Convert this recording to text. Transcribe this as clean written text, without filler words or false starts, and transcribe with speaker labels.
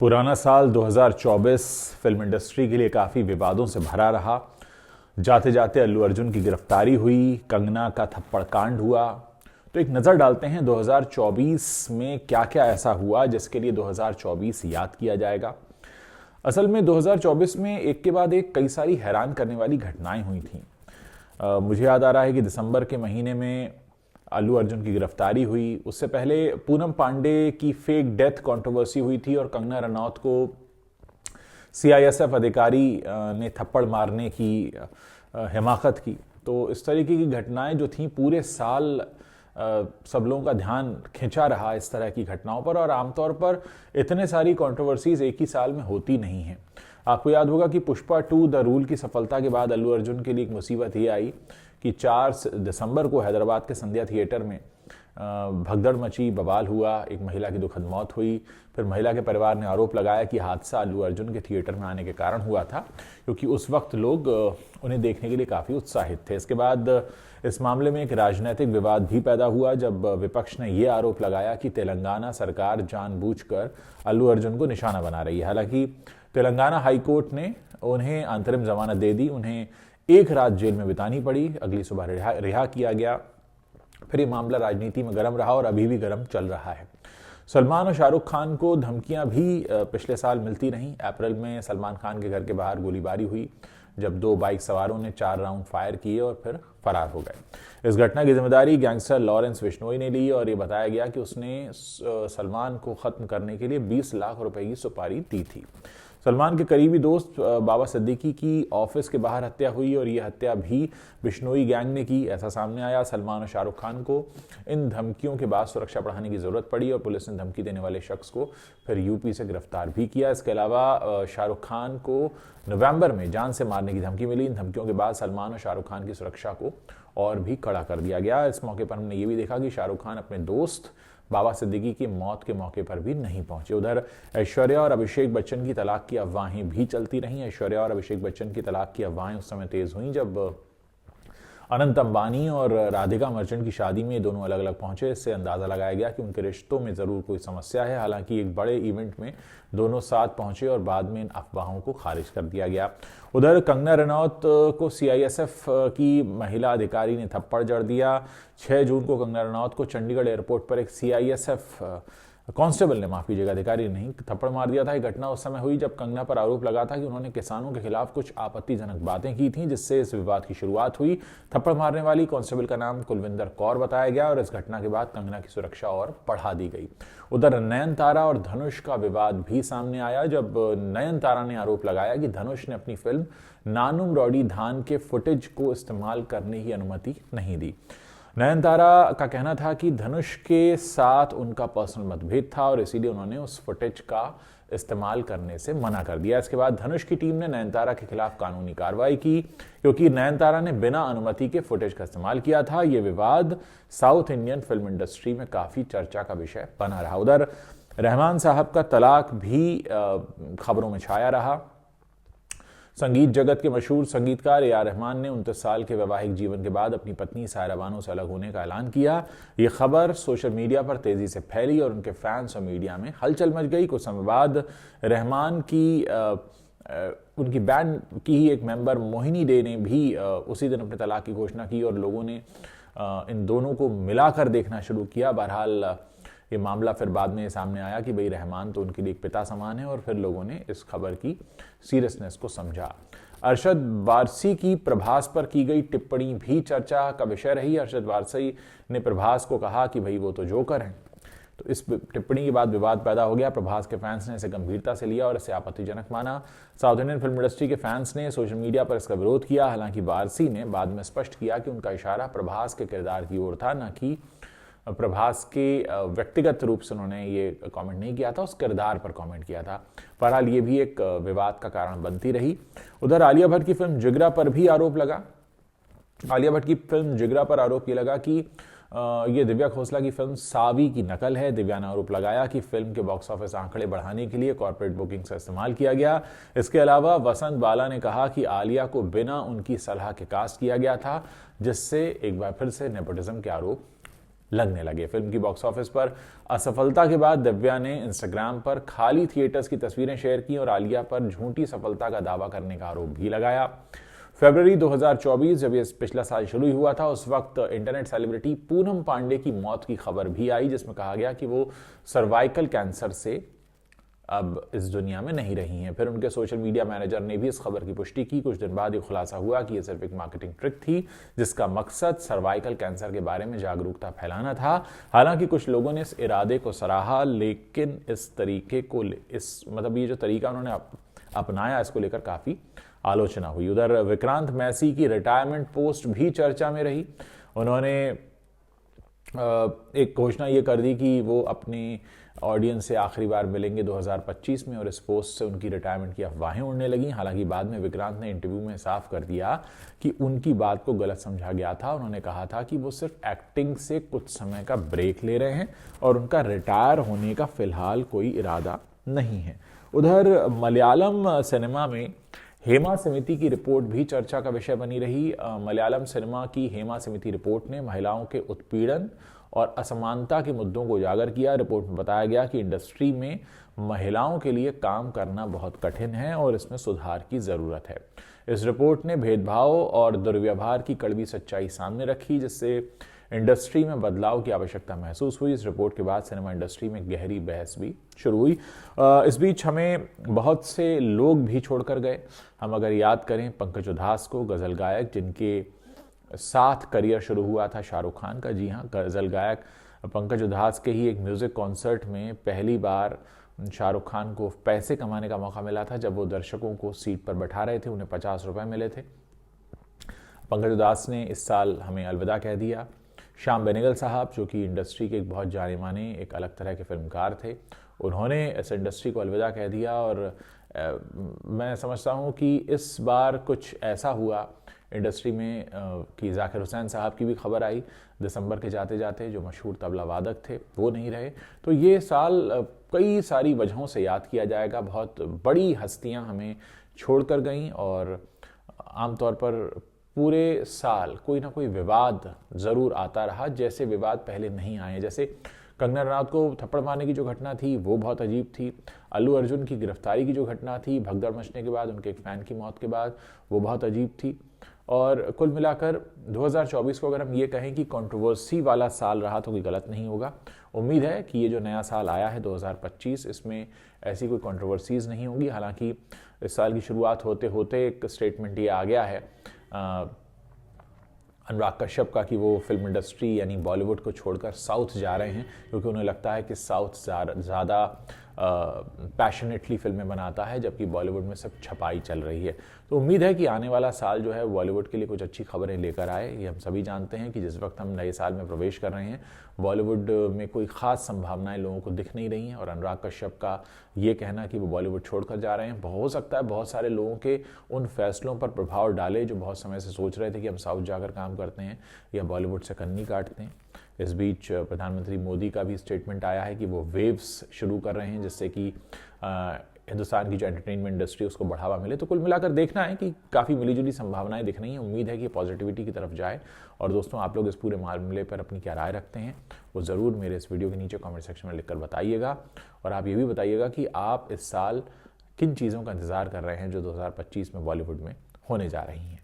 Speaker 1: पुराना साल 2024 film industry के लिए काफ़ी विवादों से भरा रहा। जाते जाते अल्लू अर्जुन की गिरफ्तारी हुई, कंगना का थप्पड़ कांड हुआ। तो एक नज़र डालते हैं 2024 में क्या क्या ऐसा हुआ जिसके लिए 2024 याद किया जाएगा। असल में 2024 में एक के बाद एक कई सारी हैरान करने वाली घटनाएं हुई थीं। मुझे याद आ रहा है कि दिसंबर के महीने में अल्लू अर्जुन की गिरफ्तारी हुई। उससे पहले पूनम पांडे की फेक डेथ कंट्रोवर्सी हुई थी और कंगना रनौत को सीआईएसएफ अधिकारी ने थप्पड़ मारने की हिमाकत की। तो इस तरीके की घटनाएं जो थीं पूरे साल सब लोगों का ध्यान खिंचा रहा इस तरह की घटनाओं पर, और आमतौर पर इतने सारी कंट्रोवर्सीज एक ही साल में होती नहीं हैं। आपको याद होगा कि पुष्पा 2 द रूल की सफलता के बाद अल्लू अर्जुन के लिए एक मुसीबत ये आई कि 4 दिसंबर को हैदराबाद के संध्या थिएटर में भगदड़ मची, बवाल हुआ, एक महिला की दुखद मौत हुई। फिर महिला के परिवार ने आरोप लगाया कि हादसा अल्लू अर्जुन के थिएटर में आने के कारण हुआ था, क्योंकि उस वक्त लोग उन्हें देखने के लिए काफ़ी उत्साहित थे। इसके बाद इस मामले में एक राजनीतिक विवाद भी पैदा हुआ जब विपक्ष ने यह आरोप लगाया कि तेलंगाना सरकार जानबूझकर अल्लू अर्जुन को निशाना बना रही है। हालांकि तेलंगाना हाईकोर्ट ने उन्हें अंतरिम जमानत दे दी, उन्हें एक रात जेल में बितानी पड़ी, अगली सुबह रिहा किया गया। फिर ये मामला राजनीति में गर्म रहा और अभी भी गर्म चल रहा है। सलमान और शाहरुख खान को धमकियां भी पिछले साल मिलती रहीं। अप्रैल में सलमान खान के घर के बाहर गोलीबारी हुई जब 2 बाइक सवारों ने 4 राउंड फायर किए और फिर फरार हो गए। इस घटना की जिम्मेदारी गैंगस्टर लॉरेंस बिश्नोई ने ली और ये बताया गया कि उसने सलमान को खत्म करने के लिए 20 लाख रुपए की सुपारी दी थी। सलमान के करीबी दोस्त बाबा सिद्दीकी की ऑफिस के बाहर हत्या हुई और यह हत्या भी बिश्नोई गैंग ने की, ऐसा सामने आया। सलमान और शाहरुख खान को इन धमकियों के बाद सुरक्षा बढ़ाने की जरूरत पड़ी और पुलिस ने धमकी देने वाले शख्स को फिर यूपी से गिरफ्तार भी किया। इसके अलावा शाहरुख खान को नवंबर में जान से मारने की धमकी मिली। इन धमकियों के बाद सलमान और शाहरुख खान की सुरक्षा को और भी कड़ा कर दिया गया। इस मौके पर हमने ये भी देखा कि शाहरुख खान अपने दोस्त बाबा सिद्दीकी की मौत के मौके पर भी नहीं पहुंचे। उधर ऐश्वर्या और अभिषेक बच्चन की तलाक की अफवाहें भी चलती रहीं। ऐश्वर्या और अभिषेक बच्चन की तलाक की अफवाहें उस समय तेज हुई जब अनंत अंबानी और राधिका मर्चेंट की शादी में दोनों अलग अलग पहुंचे। इससे अंदाजा लगाया गया कि उनके रिश्तों में जरूर कोई समस्या है। हालांकि एक बड़े इवेंट में दोनों साथ पहुंचे और बाद में इन अफवाहों को खारिज कर दिया गया। उधर कंगना रनौत को सीआईएसएफ की महिला अधिकारी ने थप्पड़ जड़ दिया। 6 जून को कंगना रनौत को चंडीगढ़ एयरपोर्ट पर एक सीआईएसएफ कांस्टेबल ने, माफ कीजिएगा, अधिकारी नहीं, थप्पड़ मार दिया था। यह घटना उस समय हुई जब कंगना पर आरोप लगा था कि उन्होंने किसानों के खिलाफ कुछ आपत्तिजनक बातें की थीं, जिससे इस विवाद की शुरुआत हुई। थप्पड़ मारने वाली कांस्टेबल का नाम कुलविंदर कौर बताया गया और इस घटना के बाद कंगना की सुरक्षा और बढ़ा दी गई। उधर नयनतारा और धनुष का विवाद भी सामने आया जब नयनतारा ने आरोप लगाया कि धनुष ने अपनी फिल्म नानुम रौडी धान के फुटेज को इस्तेमाल करने की अनुमति नहीं दी। नयनतारा का कहना था कि धनुष के साथ उनका पर्सनल मतभेद था और इसीलिए उन्होंने उस फुटेज का इस्तेमाल करने से मना कर दिया। इसके बाद धनुष की टीम ने नयनतारा के खिलाफ कानूनी कार्रवाई की क्योंकि नयनतारा ने बिना अनुमति के फुटेज का इस्तेमाल किया था। यह विवाद साउथ इंडियन फिल्म इंडस्ट्री में काफी चर्चा का विषय बना रहा। उधर रहमान साहब का तलाक भी खबरों में छाया रहा। संगीत जगत के मशहूर संगीतकार ए.आर. रहमान ने 29 साल के वैवाहिक जीवन के बाद अपनी पत्नी सायरा बानो से अलग होने का ऐलान किया। ये खबर सोशल मीडिया पर तेजी से फैली और उनके फैंस और मीडिया में हलचल मच गई। कुछ समय बाद रहमान की उनकी बैंड की ही एक मेंबर मोहिनी डे ने भी उसी दिन अपने तलाक की घोषणा की और लोगों ने इन दोनों को मिलाकर देखना शुरू किया। बहरहाल ये मामला फिर बाद में सामने आया कि भाई रहमान तो उनके लिए एक पिता समान है और फिर लोगों ने इस खबर की सीरियसनेस को समझा। अरशद वारसी की प्रभास पर की गई टिप्पणी भी चर्चा का विषय रही। अरशद वारसी ने प्रभास को कहा कि भाई वो तो जोकर हैं। तो इस टिप्पणी के बाद विवाद पैदा हो गया। प्रभास के फैंस ने इसे गंभीरता से लिया और इसे आपत्तिजनक माना। साउथ इंडियन फिल्म इंडस्ट्री के फैंस ने सोशल मीडिया पर इसका विरोध किया। हालांकि वारसी ने बाद में स्पष्ट किया कि उनका इशारा प्रभास के किरदार की ओर था, न कि प्रभास के व्यक्तिगत रूप से उन्होंने ये कमेंट नहीं किया था, उस किरदार पर कमेंट किया था। बहरहाल ये भी एक विवाद का कारण बनती रही। उधर आलिया भट्ट की फिल्म जिगरा पर भी आरोप लगा। आलिया भट्ट की फिल्म जिगरा पर आरोप ये लगा कि ये दिव्या खोसला की फिल्म सावी की नकल है। दिव्या ने आरोप लगाया कि फिल्म के बॉक्स ऑफिस आंकड़े बढ़ाने के लिए कॉर्पोरेट बुकिंग का इस्तेमाल किया गया। इसके अलावा वसंत बाला ने कहा कि आलिया को बिना उनकी सलाह के कास्ट किया गया था, जिससे एक बार फिर से नेपोटिज्म के आरोप लगने लगे। फिल्म की बॉक्स ऑफिस पर असफलता के बाद दिव्या ने इंस्टाग्राम पर खाली थिएटर्स की तस्वीरें शेयर की और आलिया पर झूठी सफलता का दावा करने का आरोप भी लगाया। फरवरी 2024 जब ये पिछला साल शुरू हुआ था, उस वक्त इंटरनेट सेलिब्रिटी पूनम पांडे की मौत की खबर भी आई, जिसमें कहा गया कि वो सर्वाइकल कैंसर से अब इस दुनिया में नहीं रही हैं। फिर उनके सोशल मीडिया मैनेजर ने भी इस खबर की पुष्टि की। कुछ दिन बाद ये खुलासा हुआ कि ये सिर्फ एक मार्केटिंग ट्रिक थी, जिसका मकसद सर्वाइकल कैंसर के बारे में जागरूकता फैलाना था। हालांकि कुछ लोगों ने इस इरादे को सराहा, लेकिन इस तरीके को ये जो तरीका उन्होंने अपनाया, इसको लेकर काफी आलोचना हुई। उधर विक्रांत मैसी की रिटायरमेंट पोस्ट भी चर्चा में रही। उन्होंने एक घोषणा ये कर दी कि वो अपने ऑडियंस से आखिरी बार मिलेंगे 2025 में, और इस पोस्ट से उनकी रिटायरमेंट की अफवाहें उड़ने लगी। हालांकि बाद में विक्रांत ने इंटरव्यू में साफ कर दिया कि उनकी बात को गलत समझा गया था। उन्होंने कहा था कि वो सिर्फ एक्टिंग से कुछ समय का ब्रेक ले रहे हैं और उनका रिटायर होने का फिलहाल कोई इरादा नहीं है। उधर मलयालम सिनेमा में हेमा समिति की रिपोर्ट भी चर्चा का विषय बनी रही। मलयालम सिनेमा की हेमा समिति रिपोर्ट ने महिलाओं के उत्पीड़न और असमानता के मुद्दों को उजागर किया। रिपोर्ट में बताया गया कि इंडस्ट्री में महिलाओं के लिए काम करना बहुत कठिन है और इसमें सुधार की जरूरत है। इस रिपोर्ट ने भेदभाव और दुर्व्यवहार की कड़वी सच्चाई सामने रखी, जिससे इंडस्ट्री में बदलाव की आवश्यकता महसूस हुई। इस रिपोर्ट के बाद सिनेमा इंडस्ट्री में गहरी बहस भी शुरू हुई। इस बीच हमें बहुत से लोग भी छोड़कर गए। हम अगर याद करें पंकज उधास को, गजल गायक जिनके साथ करियर शुरू हुआ था शाहरुख खान का। जी हाँ, गजल गायक पंकज उधास के ही एक म्यूजिक कॉन्सर्ट में पहली बार शाहरुख खान को पैसे कमाने का मौका मिला था, जब वो दर्शकों को सीट पर बैठा रहे थे। उन्हें 50 रुपए मिले थे। पंकज उधास ने इस साल हमें अलविदा कह दिया। श्याम बेनेगल साहब, जो कि इंडस्ट्री के एक बहुत जाने माने एक अलग तरह के फिल्मकार थे, उन्होंने इस इंडस्ट्री को अलविदा कह दिया। और मैं समझता हूँ कि इस बार कुछ ऐसा हुआ इंडस्ट्री में कि जाकिर हुसैन साहब की भी खबर आई दिसंबर के जाते जाते, जो मशहूर तबला वादक थे, वो नहीं रहे। तो ये साल कई सारी वजहों से याद किया जाएगा। बहुत बड़ी हस्तियां हमें छोड़कर गईं और आमतौर पर पूरे साल कोई ना कोई विवाद ज़रूर आता रहा, जैसे विवाद पहले नहीं आए। जैसे कंगना रनौत को थप्पड़ मारने की जो घटना थी वो बहुत अजीब थी। अल्लू अर्जुन की गिरफ्तारी की जो घटना थी भगदड़ मचने के बाद, उनके एक फ़ैन की मौत के बाद, वो बहुत अजीब थी। और कुल मिलाकर 2024 को अगर हम ये कहें कि कंट्रोवर्सी वाला साल रहा तो कोई गलत नहीं होगा। उम्मीद है कि ये जो नया साल आया है 2025, इसमें ऐसी कोई कंट्रोवर्सीज़ नहीं होंगी। हालांकि इस साल की शुरुआत होते होते एक स्टेटमेंट ये आ गया है अनुराग कश्यप का कि वो फिल्म इंडस्ट्री यानी बॉलीवुड को छोड़कर साउथ जा रहे हैं, क्योंकि उन्हें लगता है कि साउथ ज़्यादा पैशनेटली फिल्में बनाता है, जबकि बॉलीवुड में सब छपाई चल रही है। तो उम्मीद है कि आने वाला साल जो है बॉलीवुड के लिए कुछ अच्छी खबरें लेकर आए। ये हम सभी जानते हैं कि जिस वक्त हम नए साल में प्रवेश कर रहे हैं, बॉलीवुड में कोई ख़ास संभावनाएं लोगों को दिख नहीं रही हैं। और अनुराग कश्यप का ये कहना कि वो बॉलीवुड छोड़कर जा रहे हैं, हो सकता है बहुत सारे लोगों के उन फैसलों पर प्रभाव डाले जो बहुत समय से सोच रहे थे कि हम साउथ जाकर काम करते हैं या बॉलीवुड से कन्नी काटते हैं। इस बीच प्रधानमंत्री मोदी का भी स्टेटमेंट आया है कि वो वेव्स शुरू कर रहे हैं, जिससे कि हिंदुस्तान की जो एंटरटेनमेंट इंडस्ट्री उसको बढ़ावा मिले। तो कुल मिलाकर देखना है कि काफ़ी मिलीजुली संभावनाएं दिख रही हैं। उम्मीद है कि पॉजिटिविटी की तरफ जाए। और दोस्तों, आप लोग इस पूरे मामले पर अपनी क्या राय रखते हैं वो ज़रूर मेरे इस वीडियो के नीचे कमेंट सेक्शन में लिखकर बताइएगा। और आप ये भी बताइएगा कि आप इस साल किन चीज़ों का इंतज़ार कर रहे हैं जो 2025 में बॉलीवुड में होने जा रही हैं।